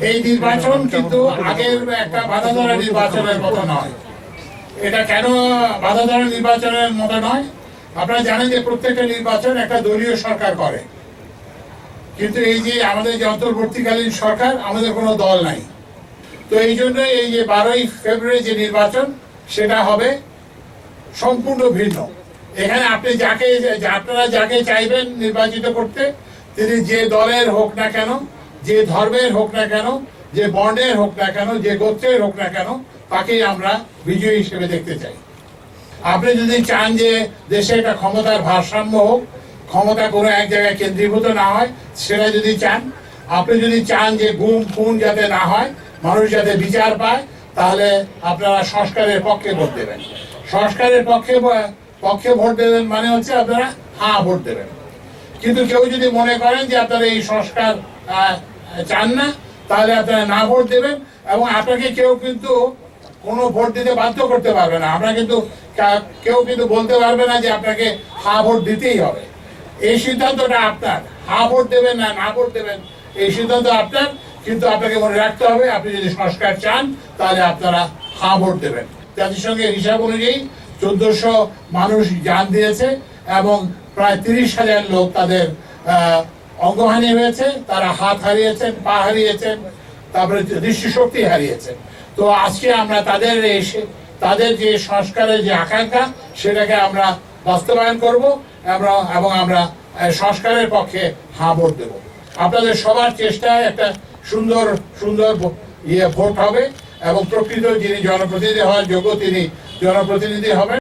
এই নির্বাচন কিন্তু আগের একটা বাধা ধরা নির্বাচনের মতো নয়। এটা কেন বাধা ধরা নির্বাচনের মতো নয়? আপনারা জানেন যে প্রত্যেকটা নির্বাচন একটা দলীয় সরকার করে, কিন্তু এই যে আমাদের যে অন্তর্বর্তীকালীন সরকার, আমাদের কোনো দল নাই। তো এই জন্য এই যে 12ই ফেব্রুয়ারি যে নির্বাচন, সেটা হবে সম্পূর্ণ ভিন্ন। এখানে আপনি আপনারা যাকে চাইবেন নির্বাচিত করতে, তিনি যে দলের হোক না কেন, যে ধর্মের হোক না কেন, যে বর্ণের হোক না কেন, যে গোত্রের হোক না কেন, তাকেই আমরা বিজয়ী হিসেবে দেখতে চাই। আপনি যদি চান যে দেশে একটা ক্ষমতার ভারসাম্য হোক, ক্ষমতা কোনো এক জায়গায় কেন্দ্রীভূত না হয়, সেটা যদি চান, আপনি যদি চান যে গুম খুন যাতে না হয়, মানুষ যাতে বিচার পায়, তাহলে আপনারা সংস্কারের পক্ষে ভোট দেবেন। সংস্কারের পক্ষে ভোট দেবেন মানে হচ্ছে আপনারা হ্যাঁ ভোট দেবেন। কিন্তু কেউ যদি মনে করেন যে আপনারা এই সংস্কার চান না, তাহলে আপনারা না ভোট দেবেন। এবং আপনাকে কেউ কিন্তু কোনো ভোট দিতে বাধ্য করতে পারবে না। আমরা কিন্তু কেউ কিন্তু বলতে পারবে না যে আপনাকে হ্যাঁ ভোট দিতেই হবে। এই সিদ্ধান্তটা আপনার। হ্যাঁ ভোট দেবেন না না ভোট দেবেন, এই সিদ্ধান্ত আপনার। কিন্তু আপনাকে মনে রাখতে হবে, আপনি যদি সংস্কার চান, তাহলে আপনারা হ্যাঁ ভোট দেবেন। জাতিসংঘের হিসাব অনুযায়ী 1400 মানুষ জান দিয়েছে এবং প্রায় 30,000 লোক তাদের অঙ্গহানি হয়েছে। তারা হাত হারিয়েছেন, পা হারিয়েছেন, তারপরে দৃষ্টিশক্তি হারিয়েছেন। তো আজকে আমরা তাদের যে সংস্কারের যে আকাঙ্ক্ষা, সেটাকে আমরা বাস্তবায়ন করব এবং আমরা সংস্কারের পক্ষে হ্যাঁ ভোট দেব। আপনাদের সবার চেষ্টায় একটা সুন্দর ভোট হবে এবং প্রকৃত যিনি জনপ্রতিনিধি হওয়ার যোগ্য, তিনি জনপ্রতিনিধি হবেন।